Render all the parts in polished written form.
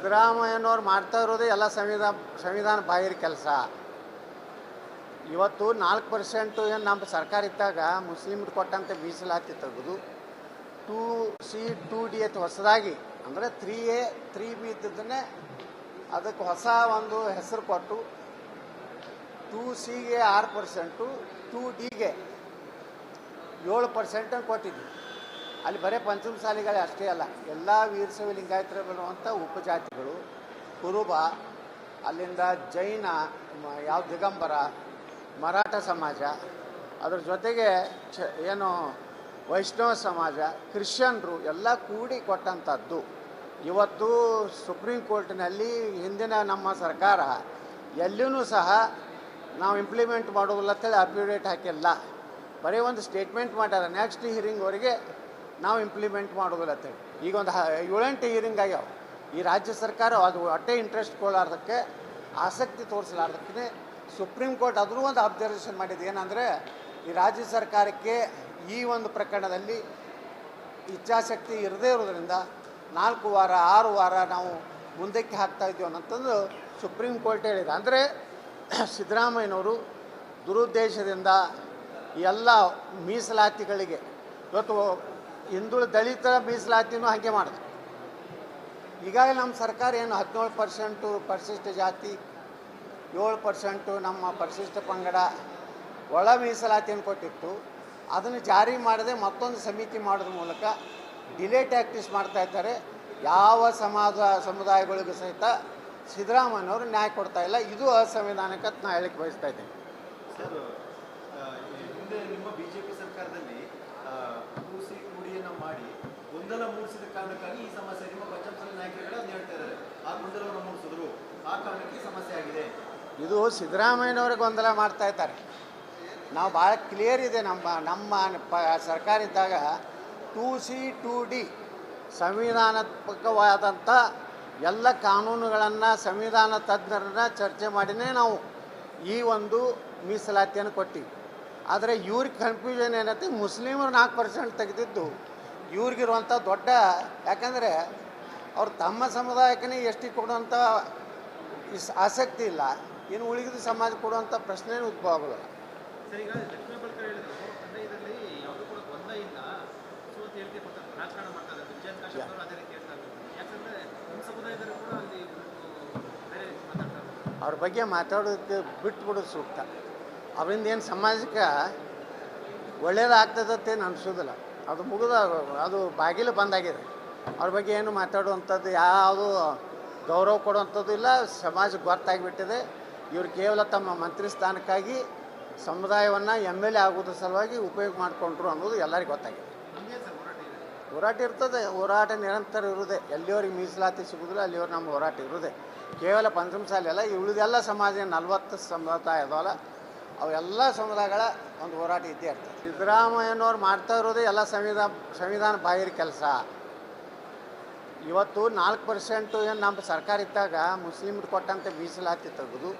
ಸಿದ್ದರಾಮಯ್ಯನವ್ರು ಮಾಡ್ತಾ ಇರೋದೇ ಎಲ್ಲ ಸಂವಿಧಾನ ಬಾಹಿರ ಕೆಲಸ. ಇವತ್ತು 4% ಏನು ನಮ್ಮ ಸರ್ಕಾರ ಇದ್ದಾಗ ಮುಸ್ಲಿಮ್ರು ಕೊಟ್ಟಂತೆ ಮೀಸಲಾತಿ ತೆಗೆದು 2C 2D ಅಂತ ಹೊಸದಾಗಿ ಅಂದರೆ 3A 3B ಇದ್ದದನ್ನೇ ಅದಕ್ಕೆ ಹೊಸ ಒಂದು ಹೆಸರು ಕೊಟ್ಟು 2Cಗೆ 6%, 2Dಗೆ 7% ಕೊಟ್ಟಿದ್ವಿ. ಅಲ್ಲಿ ಬರೀ ಪಂಚಮಸಾಲಿಗಳೇ ಅಷ್ಟೇ ಅಲ್ಲ, ಎಲ್ಲ ವೀರಶೈವ ಲಿಂಗಾಯತರು ಬರುವಂಥ ಉಪಜಾತಿಗಳು, ಕುರುಬ, ಅಲ್ಲಿಂದ ಜೈನ, ಯಾವ ದಿಗಂಬರ, ಮರಾಠ ಸಮಾಜ, ಅದ್ರ ಜೊತೆಗೆ ಏನು ವೈಷ್ಣವ ಸಮಾಜ, ಕ್ರಿಶ್ಚಿಯನ್ರು ಎಲ್ಲ ಕೂಡಿ ಕೊಟ್ಟಂಥದ್ದು. ಇವತ್ತು ಸುಪ್ರೀಂ ಕೋರ್ಟ್ನಲ್ಲಿ ಹಿಂದಿನ ನಮ್ಮ ಸರ್ಕಾರ ಎಲ್ಲಿಯೂ ಸಹ ನಾವು ಇಂಪ್ಲಿಮೆಂಟ್ ಮಾಡೋದಿಲ್ಲ ಅಂತೇಳಿ ಅಫಿಡೇಟ್ ಹಾಕಿಲ್ಲ, ಬರೀ ಒಂದು ಸ್ಟೇಟ್ಮೆಂಟ್ ಮಾಡ್ಯಾರ. ನೆಕ್ಸ್ಟ್ ಹಿಯರಿಂಗ್ವರೆಗೆ ನಾವು ಇಂಪ್ಲಿಮೆಂಟ್ ಮಾಡೋದಿಲ್ಲ ಅಂತೇಳಿ. ಈಗ ಒಂದು 7-8 ಹಿಯರಿಂಗ್ ಆಗ್ಯಾವ. ಈ ರಾಜ್ಯ ಸರ್ಕಾರ ಅದು ಒಟ್ಟೆ ಇಂಟ್ರೆಸ್ಟ್ ಕೊಡಲಾರ್ದಕ್ಕೆ, ಆಸಕ್ತಿ ತೋರಿಸಲಾರ್ದಕ್ಕೆ ಸುಪ್ರೀಂ ಕೋರ್ಟ್ ಅದ್ರೂ ಒಂದು ಅಬ್ಸರ್ವೇಷನ್ ಮಾಡಿದ್ದು. ಏನಂದರೆ ಈ ರಾಜ್ಯ ಸರ್ಕಾರಕ್ಕೆ ಈ ಒಂದು ಪ್ರಕರಣದಲ್ಲಿ ಇಚ್ಛಾಶಕ್ತಿ ಇರದೇ ಇರೋದ್ರಿಂದ 4 ವಾರ 6 ವಾರ ನಾವು ಮುಂದಕ್ಕೆ ಹಾಕ್ತಾ ಇದ್ದೀವಿ ಅನ್ನೋಂಥದ್ದು ಸುಪ್ರೀಂ ಕೋರ್ಟ್ ಹೇಳಿದೆ. ಅಂದರೆ ಸಿದ್ದರಾಮಯ್ಯನವರು ದುರುದ್ದೇಶದಿಂದ ಎಲ್ಲ ಮೀಸಲಾತಿಗಳಿಗೆ, ಇವತ್ತು ಹಿಂದುಳಿದ ದಲಿತರ ಮೀಸಲಾತಿನೂ ಹಾಗೆ ಮಾಡಿದೆ. ಈಗಾಗಲೇ ನಮ್ಮ ಸರ್ಕಾರ ಏನು 17% ಪರಿಶಿಷ್ಟ ಜಾತಿ, 7% ನಮ್ಮ ಪರಿಶಿಷ್ಟ ಪಂಗಡ ಒಳ ಮೀಸಲಾತಿಯನ್ನು ಕೊಟ್ಟಿತ್ತು. ಅದನ್ನು ಜಾರಿ ಮಾಡದೆ ಮತ್ತೊಂದು ಸಮಿತಿ ಮಾಡೋದ್ರ ಮೂಲಕ ಡಿಲೇ ಟ್ಯಾಕ್ಟಿಸ್ ಮಾಡ್ತಾ ಇದ್ದಾರೆ. ಯಾವ ಸಮುದಾಯಗಳಿಗೂ ಸಹಿತ ಸಿದ್ದರಾಮಯ್ಯನವರು ನ್ಯಾಯ ಕೊಡ್ತಾ ಇಲ್ಲ. ಇದು ಅಸಂವಿಧಾನಿಕ ಅಂತ ನಾನು ಹೇಳಕ್ಕೆ ಬಯಸ್ತಾ ಇದ್ದೇನೆ. ಸರ್, ಹಿಂದೆ ನಿಮ್ಮ ಬಿಜೆಪಿ ಸರ್ಕಾರದಲ್ಲಿ 2C 2Dಯನ್ನು ಮಾಡಿ ಗೊಂದಲ ಮೂಡಿಸಿದ ಕಾರಣಕ್ಕಾಗಿ ಈ ಸಮಸ್ಯೆ ನಿಮ್ಮ ಪಂಚಮಸಾಲಿ ನಾಯಕರುಗಳೇ ಅದನ್ನು ಹೇಳ್ತಾ ಇದ್ದಾರೆ. ಆ ಗೊಂದಲವನ್ನು ಮೂಡಿಸಿದ್ರು, ಆ ಕಾರಣಕ್ಕೆ ಸಮಸ್ಯೆ ಆಗಿದೆ. ಇದು ಸಿದ್ದರಾಮಯ್ಯನವರೇ ಗೊಂದಲ ಮಾಡ್ತಾ ಇದ್ದಾರೆ. ನಾವು ಭಾಳ ಕ್ಲಿಯರ್ ಇದೆ. ನಮ್ಮ ಸರ್ಕಾರ ಇದ್ದಾಗ 2C 2D ಸಂವಿಧಾನಾತ್ಮಕವಾದಂಥ ಎಲ್ಲ ಕಾನೂನುಗಳನ್ನು ಸಂವಿಧಾನ ತಜ್ಞರನ್ನ ಚರ್ಚೆ ಮಾಡಿನೇ ನಾವು ಈ ಒಂದು ಮೀಸಲಾತಿಯನ್ನು ಕೊಟ್ಟಿವಿ. ಆದರೆ ಇವ್ರಿಗೆ ಕನ್ಫ್ಯೂಷನ್ ಏನೈತೆ, ಮುಸ್ಲಿಮರು 4% ತೆಗೆದಿದ್ದು ಇವ್ರಿಗಿರುವಂಥ ದೊಡ್ಡ, ಯಾಕಂದರೆ ಅವ್ರು ತಮ್ಮ ಸಮುದಾಯಕ್ಕೇ ಎಷ್ಟು ಕೊಡುವಂಥ ಆಸಕ್ತಿ ಇಲ್ಲ, ಇನ್ನು ಉಳಿದ ಸಮಾಜ ಕೊಡುವಂಥ ಪ್ರಶ್ನೆಯೂ ಉದ್ಭವ ಆಗೋದಿಲ್ಲ. ಸರ್, ಈಗ ದಕ್ಷಿಣ ಬಲ್ಕ ಹೇಳಿದ್ರು, ಅಂದರೆ ಇದರಲ್ಲಿ ಯಾವುದೂ ಕೂಡ ಗೊಂದಲ ಇಲ್ಲ, ಸೊ ಅಂತ ಹೇಳ್ತಿ ರಾಜಕಾರಣ ಮಾಡ್ತಾರೆ. ವಿಜಯಕಾಶವರು ಅದೇ ರೀತಿ ಹೇಳ್ತಾರೆ. ಯಾಕಂದರೆ ನಮ್ಮ ಸಮುದಾಯದಲ್ಲಿ ಕೂಡ ಅಲ್ಲಿ ಬೇರೆ ಮಾತಾಡ್ತಾರೆ. ಅವ್ರ ಬಗ್ಗೆ ಮಾತಾಡೋದಕ್ಕೆ ಬಿಟ್ಬಿಡೋದು ಸೂಕ್ತ. ಅವರಿಂದ ಏನು ಸಮಾಜಕ್ಕೆ ಒಳ್ಳೇದಾಗ್ತದಂತೇನು ಅನಿಸೋದಿಲ್ಲ. ಅದು ಮುಗಿದ, ಅದು ಬಾಗಿಲು ಬಂದಾಗಿದೆ. ಅವ್ರ ಬಗ್ಗೆ ಏನು ಮಾತಾಡುವಂಥದ್ದು, ಯಾವುದು ಗೌರವ ಕೊಡುವಂಥದ್ದು ಇಲ್ಲ. ಸಮಾಜಕ್ಕೆ ಗೊತ್ತಾಗಿಬಿಟ್ಟಿದೆ. ಇವರು ಕೇವಲ ತಮ್ಮ ಮಂತ್ರಿ ಸ್ಥಾನಕ್ಕಾಗಿ ಸಮುದಾಯವನ್ನು MLA ಆಗೋದ್ರ ಸಲುವಾಗಿ ಉಪಯೋಗ ಮಾಡಿಕೊಂಡ್ರು ಅನ್ನೋದು ಎಲ್ಲರಿಗೂ ಗೊತ್ತಾಗಿದೆ. ಹೋರಾಟ ಇರ್ತದೆ, ಹೋರಾಟ ನಿರಂತರ ಇರುವುದೇ. ಎಲ್ಲಿಯವ್ರಿಗೆ ಮೀಸಲಾತಿ ಸಿಗೋದಿಲ್ಲ ಅಲ್ಲಿಯವ್ರು ನಮ್ಮ ಹೋರಾಟ ಇರುವುದೇ. ಕೇವಲ ಪಂಚಮಸಾಲಿ ಅಲ್ಲ, ಉಳಿದೆಲ್ಲ ಸಮಾಜ 40 ಸಮುದಾಯ ಅದಾವಲ್ಲ, ಅವೆಲ್ಲ ಸಮುದಾಯಗಳ ಒಂದು ಹೋರಾಟ ಇದ್ದೇ ಇರ್ತದೆ. ಸಿದ್ದರಾಮಯ್ಯನವ್ರು ಮಾಡ್ತಾ ಇರೋದೇ ಎಲ್ಲ ಸಂವಿಧಾನ ಬಾಹಿರ ಕೆಲಸ. ಇವತ್ತು 4% ಏನು ನಮ್ಮ ಸರ್ಕಾರ ಇದ್ದಾಗ ಮುಸ್ಲಿಮ್ರು ಕೊಟ್ಟಂತೆ ಮೀಸಲಾತಿ ತೆಗೆದು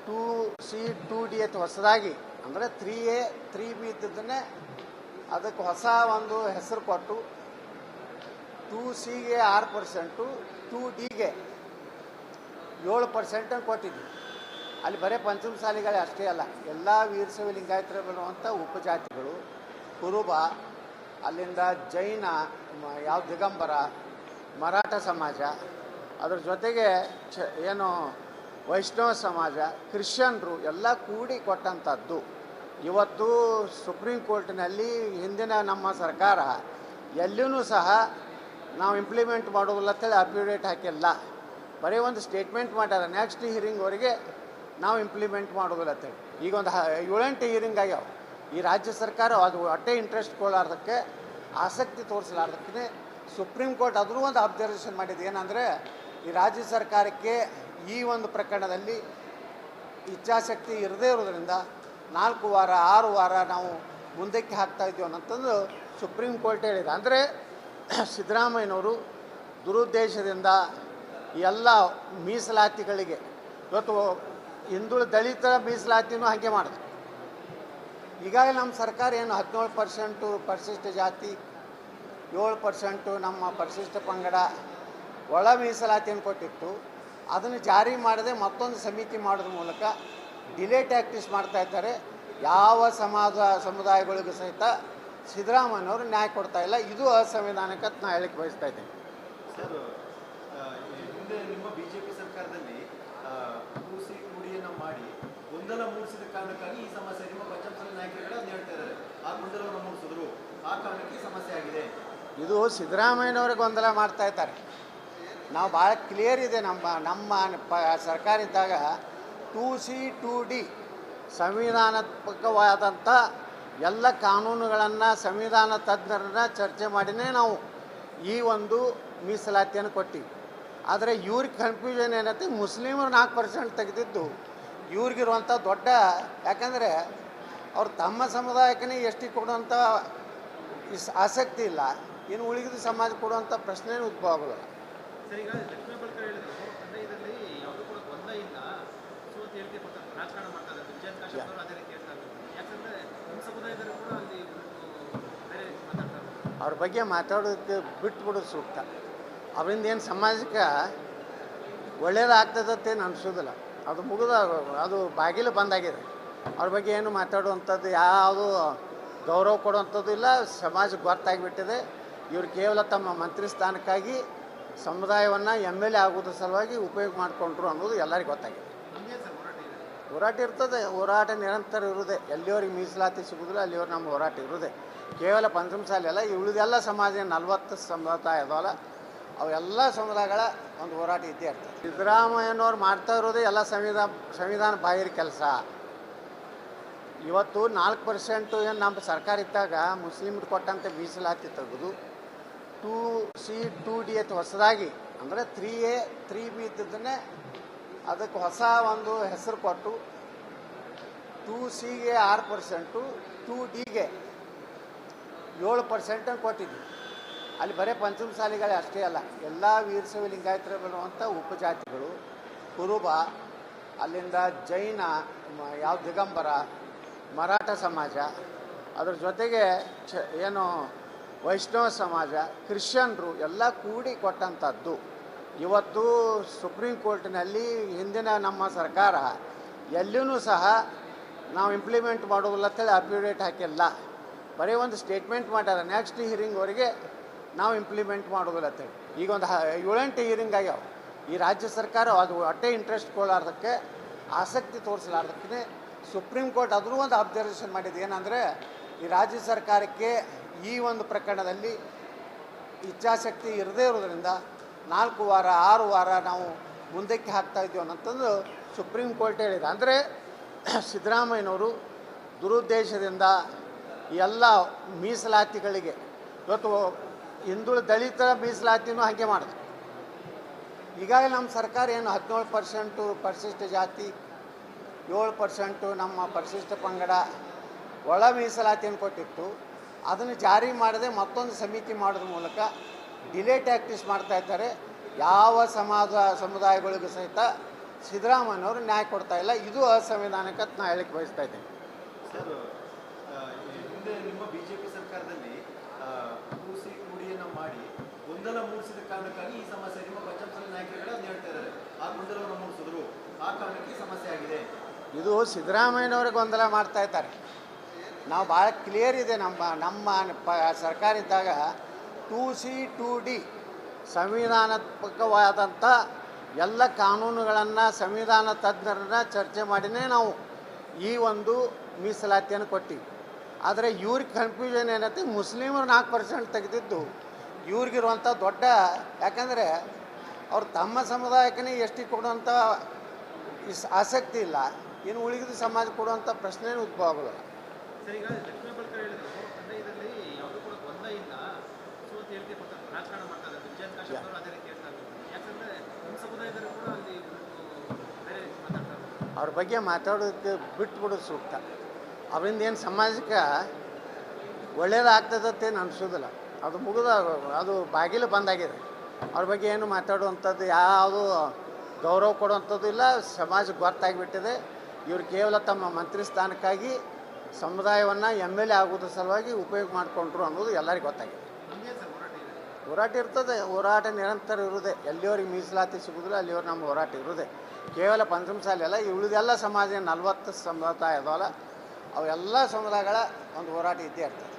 2C 2D ಅಂತ ಹೊಸದಾಗಿ ಅಂದರೆ 3A 3B ಇದ್ದದನ್ನೇ ಅದಕ್ಕೆ ಹೊಸ ಒಂದು ಹೆಸರು ಕೊಟ್ಟು 2Cಗೆ 6%, 2Dಗೆ 7% ಕೊಟ್ಟಿದ್ವಿ. ಅಲ್ಲಿ ಬರೀ ಪಂಚಮಸಾಲಿಗಳೇ ಅಷ್ಟೇ ಅಲ್ಲ, ಎಲ್ಲ ವೀರಶೈವ ಲಿಂಗಾಯತರು ಬರುವಂಥ ಉಪಜಾತಿಗಳು, ಕುರುಬ, ಅಲ್ಲಿಂದ ಜೈನ, ಯಾವ ದಿಗಂಬರ, ಮರಾಠ ಸಮಾಜ, ಅದ್ರ ಜೊತೆಗೆ ಏನು ವೈಷ್ಣವ ಸಮಾಜ, ಕ್ರಿಶ್ಚಿಯನ್ರು ಎಲ್ಲ ಕೂಡಿ ಕೊಟ್ಟಂಥದ್ದು. ಇವತ್ತು ಸುಪ್ರೀಂ ಕೋರ್ಟ್ನಲ್ಲಿ ಹಿಂದಿನ ನಮ್ಮ ಸರ್ಕಾರ ಎಲ್ಲಿಯೂ ಸಹ ನಾವು ಇಂಪ್ಲಿಮೆಂಟ್ ಮಾಡೋದಿಲ್ಲ ಅಂತೇಳಿ ಅಫಿಡೇಟ್ ಹಾಕಿಲ್ಲ, ಬರೀ ಒಂದು ಸ್ಟೇಟ್ಮೆಂಟ್ ಮಾಡ್ಯಾರ. ನೆಕ್ಸ್ಟ್ ಹಿಯರಿಂಗ್ವರೆಗೆ ನಾವು ಇಂಪ್ಲಿಮೆಂಟ್ ಮಾಡೋದಿಲ್ಲ ಅಂತೇಳಿ. ಈಗ ಒಂದು 7-8 ಹಿಯರಿಂಗ್ ಆಗ್ಯಾವ. ಈ ರಾಜ್ಯ ಸರ್ಕಾರ ಅದು ಒಟ್ಟೆ ಇಂಟ್ರೆಸ್ಟ್ ಕೊಡಲಾರ್ದಕ್ಕೆ, ಆಸಕ್ತಿ ತೋರಿಸಲಾರ್ದಕ್ಕೆ ಸುಪ್ರೀಂ ಕೋರ್ಟ್ ಅದ್ರೂ ಒಂದು ಅಬ್ಸರ್ವೇಷನ್ ಮಾಡಿದ್ದು. ಏನಂದರೆ ಈ ರಾಜ್ಯ ಸರ್ಕಾರಕ್ಕೆ ಈ ಒಂದು ಪ್ರಕರಣದಲ್ಲಿ ಇಚ್ಛಾಶಕ್ತಿ ಇರದೇ ಇರೋದ್ರಿಂದ 4 ವಾರ 6 ವಾರ ನಾವು ಮುಂದಕ್ಕೆ ಹಾಕ್ತಾ ಇದ್ದೀವಿ ಅನ್ನೋಂಥದ್ದು ಸುಪ್ರೀಂ ಕೋರ್ಟ್ ಹೇಳಿದೆ. ಅಂದರೆ ಸಿದ್ದರಾಮಯ್ಯನವರು ದುರುದ್ದೇಶದಿಂದ ಎಲ್ಲ ಮೀಸಲಾತಿಗಳಿಗೆ, ಇವತ್ತು ಹಿಂದುಳಿದ ದಲಿತರ ಮೀಸಲಾತಿನೂ ಹಾಗೆ ಮಾಡಿದೆ. ಈಗಾಗಲೇ ನಮ್ಮ ಸರ್ಕಾರ ಏನು 17% ಪರಿಶಿಷ್ಟ ಜಾತಿ, 7% ನಮ್ಮ ಪರಿಶಿಷ್ಟ ಪಂಗಡ ಒಳ ಮೀಸಲಾತಿಯನ್ನು ಕೊಟ್ಟಿತ್ತು. ಅದನ್ನು ಜಾರಿ ಮಾಡದೆ ಮತ್ತೊಂದು ಸಮಿತಿ ಮಾಡೋದ್ರ ಮೂಲಕ ಡಿಲೇ ಟ್ಯಾಕ್ಟಿಸ್ ಮಾಡ್ತಾ ಇದ್ದಾರೆ. ಯಾವ ಸಮುದಾಯಗಳಿಗೂ ಸಹಿತ ಸಿದ್ದರಾಮಯ್ಯನವರು ನ್ಯಾಯ ಕೊಡ್ತಾ ಇಲ್ಲ. ಇದು ಅಸಂವಿಧಾನಿಕ ಅಂತ ನಾನು ಹೇಳಕ್ಕೆ ಬಯಸ್ತಾ ಇದ್ದೀನಿ. ಸರ್, ಹಿಂದೆ ನಿಮ್ಮ ಬಿಜೆಪಿ ಸರ್ಕಾರದಲ್ಲಿ ಕೂಸಿ ಕುಡಿಯನ್ನು ಮಾಡಿ ಗೊಂದಲ ಮೂಡಿಸಿದ ಕಾರಣಕ್ಕಾಗಿ ಈ ಸಮಸ್ಯೆ ನಿಮ್ಮ ಪಂಚಮಸಾಲಿ ನಾಯಕರುಗಳು ಅದನ್ನ ಹೇಳ್ತಾ ಇದ್ದಾರೆ. ಆ ಗೊಂದಲವನ್ನು ಮೂಡಿಸಿದ್ರು, ಆ ಕಾರಣಕ್ಕೆ ಈ ಸಮಸ್ಯೆ ಆಗಿದೆ. ಇದು ಸಿದ್ದರಾಮಯ್ಯನವ್ರಿಗೆ ಗೊಂದಲ ಮಾಡ್ತಾ ಇದ್ದಾರೆ. ನಾವು ಭಾಳ ಕ್ಲಿಯರ್ ಇದೆ. ನಮ್ಮ ಸರ್ಕಾರ ಇದ್ದಾಗ 2C 2D ಸಂವಿಧಾನಾತ್ಮಕವಾದಂಥ ಎಲ್ಲ ಕಾನೂನುಗಳನ್ನು ಸಂವಿಧಾನ ತಜ್ಞರನ್ನ ಚರ್ಚೆ ಮಾಡಿನೇ ನಾವು ಈ ಒಂದು ಮೀಸಲಾತಿಯನ್ನು ಕೊಟ್ಟಿವಿ. ಆದರೆ ಇವ್ರಿಗೆ ಕನ್ಫ್ಯೂಷನ್ ಏನೈತಿ, ಮುಸ್ಲಿಮರು 4% ತೆಗೆದಿದ್ದು ಇವ್ರಿಗಿರುವಂಥ ದೊಡ್ಡ, ಯಾಕಂದರೆ ಅವ್ರು ತಮ್ಮ ಸಮುದಾಯಕ್ಕೇ ಎಷ್ಟಿ ಕೊಡುವಂಥ ಆಸಕ್ತಿ ಇಲ್ಲ. ಇನ್ನು ಉಳಿದ ಸಮಾಜ ಕೊಡುವಂಥ ಪ್ರಶ್ನೆಯೂ ಉದ್ಭವ ಆಗೋಲ್ಲ. ಸರ್, ಈಗ ಲಕ್ಷ್ಮೀ ಹೆಬ್ಬಾಳ್ಕರ್ ಹೇಳಿದ್ರು, ಅಂದರೆ ಇದರಲ್ಲಿ ಯಾವುದೂ ಕೂಡ ಗೊಂದಲ ಇಲ್ಲ, ಸೊ ಅಂತ ಹೇಳಿಕೆ ಕೊಡ್ತಾರೆ, ರಾಜಕಾರಣ ಮಾಡ್ತಾರೆ. ವಿಜಯ್ ಕಾಶಪ್ ಅವರು ಅದೇ ರೀತಿ ಹೇಳ್ತಾ ಇದ್ದಾರೆ. ಯಾಕಂದರೆ ನಮ್ಮ ಸಮುದಾಯದವರು ಕೂಡ ಅಲ್ಲಿ ಬೇರೆ ರೀತಿ ಮಾತಾಡ್ತಾರೆ. ಅವ್ರ ಬಗ್ಗೆ ಮಾತಾಡೋದಕ್ಕೆ ಬಿಟ್ಬಿಡೋದು ಸೂಕ್ತ. ಅವರಿಂದ ಏನು ಸಮಾಜಕ್ಕೆ ಒಳ್ಳೇದಾಗ್ತದಂತೇನು ಅನಿಸೋದಿಲ್ಲ. ಅದು ಮುಗಿದ, ಅದು ಬಾಗಿಲು ಬಂದಾಗಿದೆ. ಅವ್ರ ಬಗ್ಗೆ ಏನು ಮಾತಾಡುವಂಥದ್ದು, ಯಾವುದು ಗೌರವ ಕೊಡುವಂಥದ್ದು ಇಲ್ಲ. ಸಮಾಜಕ್ಕೆ ಗೊತ್ತಾಗಿಬಿಟ್ಟಿದೆ. ಇವರು ಕೇವಲ ತಮ್ಮ ಮಂತ್ರಿ ಸ್ಥಾನಕ್ಕಾಗಿ ಸಮುದಾಯವನ್ನು MLA ಆಗೋದ್ರ ಸಲುವಾಗಿ ಉಪಯೋಗ ಮಾಡಿಕೊಂಡ್ರು ಅನ್ನೋದು ಎಲ್ಲರಿಗೂ ಗೊತ್ತಾಗಿದೆ. ಹೋರಾಟ ಇರ್ತದೆ, ಹೋರಾಟ ನಿರಂತರ ಇರುವುದೇ. ಎಲ್ಲಿವರೆಗೆ ಮೀಸಲಾತಿ ಸಿಗೋದಿಲ್ಲ ಅಲ್ಲಿವರೆಗೆ ನಮ್ಮ ಹೋರಾಟ ಇರುವುದೇ. ಕೇವಲ ಪಂಚಮಸಾಲಿ ಅಲ್ಲ, ಉಳಿದೆಲ್ಲ ಸಮಾಜ 40 ಸಮುದಾಯ ಅದಾವಲ್ಲ, ಅವೆಲ್ಲ ಸಮುದಾಯಗಳ ಒಂದು ಹೋರಾಟ ಇದ್ದೇ ಇರ್ತದೆ. ಸಿದ್ದರಾಮಯ್ಯನವ್ರು ಮಾಡ್ತಾ ಇರೋದೇ ಎಲ್ಲ ಸಂವಿಧಾನ ಬಾಹಿರ ಕೆಲಸ. ಇವತ್ತು 4% ಏನು ನಮ್ಮ ಸರ್ಕಾರ ಇದ್ದಾಗ ಮುಸ್ಲಿಮ್ರು ಕೊಟ್ಟಂತೆ ಮೀಸಲಾತಿ ತೆಗೆದು 2C 2D ಅಂತ ಹೊಸದಾಗಿ, ಅಂದರೆ 3A 3B ಇದ್ದದನ್ನೇ ಅದಕ್ಕೆ ಹೊಸ ಒಂದು ಹೆಸರು ಕೊಟ್ಟು 2Cಗೆ 6%, 2Dಗೆ 7% ಕೊಟ್ಟಿದ್ವಿ. ಅಲ್ಲಿ ಬರೀ ಪಂಚಮಸಾಲಿಗಳೇ ಅಷ್ಟೇ ಅಲ್ಲ, ಎಲ್ಲ ವೀರಶೈವ ಲಿಂಗಾಯತರು ಬರುವಂಥ ಉಪಜಾತಿಗಳು, ಕುರುಬ, ಅಲ್ಲಿಂದ ಜೈನ, ಯಾವ ದಿಗಂಬರ, ಮರಾಠ ಸಮಾಜ, ಅದ್ರ ಜೊತೆಗೆ ಏನು ವೈಷ್ಣವ ಸಮಾಜ, ಕ್ರಿಶ್ಚಿಯನ್ರು ಎಲ್ಲ ಕೂಡಿ ಕೊಟ್ಟಂಥದ್ದು. ಇವತ್ತು ಸುಪ್ರೀಂ ಕೋರ್ಟಿನಲ್ಲಿ ಹಿಂದಿನ ನಮ್ಮ ಸರ್ಕಾರ ಎಲ್ಲಿಯೂ ಸಹ ನಾವು ಇಂಪ್ಲಿಮೆಂಟ್ ಮಾಡೋದಿಲ್ಲ ಅಂತೇಳಿ ಅಫಿಡೇಟ್ ಹಾಕಿಲ್ಲ. ಬರೀ ಒಂದು ಸ್ಟೇಟ್ಮೆಂಟ್ ಮಾಡ್ಯಾರ, ನೆಕ್ಸ್ಟ್ ಹಿಯರಿಂಗ್ವರೆಗೆ ನಾವು ಇಂಪ್ಲಿಮೆಂಟ್ ಮಾಡೋದಿಲ್ಲ ಅಂತೇಳಿ. ಈಗ ಒಂದು 7-8 ಹಿಯರಿಂಗ್ ಆಗ್ಯಾವ. ಈ ರಾಜ್ಯ ಸರ್ಕಾರ ಅದು ಒಟ್ಟೆ ಇಂಟ್ರೆಸ್ಟ್ ಕೊಡಲಾರ್ದಕ್ಕೆ, ಆಸಕ್ತಿ ತೋರಿಸಲಾರ್ದಕ್ಕೆ ಸುಪ್ರೀಂ ಕೋರ್ಟ್ ಅದ್ರೂ ಒಂದು ಅಬ್ಸರ್ವೇಷನ್ ಮಾಡಿದ್ದು. ಏನಂದರೆ, ಈ ರಾಜ್ಯ ಸರ್ಕಾರಕ್ಕೆ ಈ ಒಂದು ಪ್ರಕರಣದಲ್ಲಿ ಇಚ್ಛಾಶಕ್ತಿ ಇರದೇ ಇರೋದ್ರಿಂದ 4 ವಾರ 6 ವಾರ ನಾವು ಮುಂದಕ್ಕೆ ಹಾಕ್ತಾ ಇದ್ದೀವಿ ಅನ್ನೋಂಥದ್ದು ಸುಪ್ರೀಂ ಕೋರ್ಟ್ ಹೇಳಿದೆ. ಅಂದರೆ ಸಿದ್ದರಾಮಯ್ಯನವರು ದುರುದ್ದೇಶದಿಂದ ಎಲ್ಲ ಮೀಸಲಾತಿಗಳಿಗೆ, ಇವತ್ತು ಹಿಂದುಳಿದ ದಲಿತರ ಮೀಸಲಾತಿನೂ ಹಾಗೆ ಮಾಡಿದ್ರು. ಈಗಾಗಲೇ ನಮ್ಮ ಸರ್ಕಾರ ಏನು 17% ಪರಿಶಿಷ್ಟ ಜಾತಿ, 7% ನಮ್ಮ ಪರಿಶಿಷ್ಟ ಪಂಗಡ ಒಳ ಮೀಸಲಾತಿಯನ್ನು ಕೊಟ್ಟಿತ್ತು. ಅದನ್ನು ಜಾರಿ ಮಾಡದೆ ಮತ್ತೊಂದು ಸಮಿತಿ ಮಾಡೋದ್ರ ಮೂಲಕ ಡಿಲೇ ಟ್ಯಾಕ್ಟಿಸ್ ಮಾಡ್ತಾ ಇದ್ದಾರೆ. ಯಾವ ಸಮುದಾಯಗಳಿಗೂ ಸಹಿತ ಸಿದ್ದರಾಮಯ್ಯನವರು ನ್ಯಾಯ ಕೊಡ್ತಾ ಇಲ್ಲ. ಇದು ಅಸಂವಿಧಾನಿಕ ಅಂತ ನಾನು ಹೇಳಕ್ಕೆ ಬಯಸ್ತಾ ಇದ್ದೇನೆ. ಸರ್, ಹಿಂದೆ ನಿಮ್ಮ ಬಿಜೆಪಿ ಸರ್ಕಾರದಲ್ಲಿ ಕೂಸಿ ಕುಡಿಯನ್ನು ಮಾಡಿ ಗೊಂದಲ ಮೂಡಿಸಿದ ಕಾರಣಕ್ಕಾಗಿ ಈ ಸಮಸ್ಯೆ ನಿಮ್ಮ ಪಂಚಮಸಾಲಿ ನಾಯಕರುಗಳು ಅದನ್ನ ಹೇಳ್ತಾ ಇದ್ದಾರೆ. ಆ ಗೊಂದಲವನ್ನು ಮೂಡಿಸಿದ್ರು, ಆ ಕಾರಣಕ್ಕೆ ಈ ಸಮಸ್ಯೆ ಆಗಿದೆ. ಇದು ಸಿದ್ದರಾಮಯ್ಯನವ್ರಿಗೆ ಗೊಂದಲ ಮಾಡ್ತಾ ಇದ್ದಾರೆ. ನಾವು ಭಾಳ ಕ್ಲಿಯರ್ ಇದೆ. ನಮ್ಮ ಸರ್ಕಾರ ಇದ್ದಾಗ 2C 2D ಸಂವಿಧಾನಾತ್ಮಕವಾದಂಥ ಎಲ್ಲ ಕಾನೂನುಗಳನ್ನು ಸಂವಿಧಾನ ತಜ್ಞರನ್ನ ಚರ್ಚೆ ಮಾಡಿನೇ ನಾವು ಈ ಒಂದು ಮೀಸಲಾತಿಯನ್ನು ಕೊಟ್ಟಿವಿ. ಆದರೆ ಇವ್ರಿಗೆ ಕನ್ಫ್ಯೂಷನ್ ಏನೈತಿ, ಮುಸ್ಲಿಮರು 4% ತೆಗೆದಿದ್ದು ಇವ್ರಿಗಿರುವಂಥ ದೊಡ್ಡ, ಯಾಕಂದರೆ ಅವ್ರು ತಮ್ಮ ಸಮುದಾಯಕ್ಕೇ ಎಷ್ಟಿ ಕೊಡುವಂಥ ಆಸಕ್ತಿ ಇಲ್ಲ. ಇನ್ನು ಉಳಿದ ಸಮಾಜ ಕೊಡುವಂಥ ಪ್ರಶ್ನೆಯೂ ಉದ್ಭವ ಆಗೋಲ್ಲ. ಸರ್, ಈಗ ಲಕ್ಷ್ಮೀ ಹೆಬ್ಬಾಳ್ಕರ್ ಹೇಳಿದ್ರು, ಅಂದರೆ ಇದರಲ್ಲಿ ಯಾವುದೂ ಕೂಡ ಗೊಂದಲ ಇಲ್ಲ, ಸೊ ಅಂತ ಹೇಳಿಕೆ ಕೊಡ್ತಾರೆ, ರಾಜಕಾರಣ ಮಾಡ್ತಾರೆ. ವಿಜಯ್ ಕಾಶಪ್ ಅವರು ಅದೇ ರೀತಿ ಹೇಳ್ತಾ ಇದ್ದಾರೆ. ಯಾಕಂದರೆ ನಮ್ಮ ಸಮುದಾಯದವರು ಕೂಡ ಅಲ್ಲಿ ಬೇರೆ ರೀತಿ ಮಾತಾಡ್ತಾರೆ. ಅವ್ರ ಬಗ್ಗೆ ಮಾತಾಡೋದಕ್ಕೆ ಬಿಟ್ಬಿಡೋದು ಸೂಕ್ತ. ಅವರಿಂದ ಏನು ಸಮಾಜಕ್ಕೆ ಒಳ್ಳೇದಾಗ್ತದಂತೇನು ಅನಿಸೋದಿಲ್ಲ. ಅದು ಮುಗಿದ, ಅದು ಬಾಗಿಲು ಬಂದಾಗಿದೆ. ಅವ್ರ ಬಗ್ಗೆ ಏನು ಮಾತಾಡುವಂಥದ್ದು, ಯಾವುದು ಗೌರವ ಕೊಡುವಂಥದ್ದು ಇಲ್ಲ. ಸಮಾಜಕ್ಕೆ ಗೊತ್ತಾಗಿಬಿಟ್ಟಿದೆ. ಇವರು ಕೇವಲ ತಮ್ಮ ಮಂತ್ರಿ ಸ್ಥಾನಕ್ಕಾಗಿ ಸಮುದಾಯವನ್ನು MLA ಆಗೋದ್ರ ಸಲುವಾಗಿ ಉಪಯೋಗ ಮಾಡಿಕೊಂಡ್ರು ಅನ್ನೋದು ಎಲ್ಲರಿಗೂ ಗೊತ್ತಾಗಿದೆ. ಹೋರಾಟ ಇರ್ತದೆ, ಹೋರಾಟ ನಿರಂತರ ಇರುವುದೇ. ಎಲ್ಲಿವರೆಗೆ ಮೀಸಲಾತಿ ಸಿಗೋದಿಲ್ಲ ಅಲ್ಲಿವರೆಗೆ ನಮ್ಮ ಹೋರಾಟ ಇರುವುದೇ. ಕೇವಲ ಪಂಚಮಸಾಲಿ ಅಲ್ಲ, ಉಳಿದೆಲ್ಲ ಸಮಾಜ 40 ಸಮುದಾಯ ಅದಾವಲ್ಲ, ಅವೆಲ್ಲ ಸಮುದಾಯಗಳ ಒಂದು ಹೋರಾಟ ಇದ್ದೇ ಇರ್ತದೆ.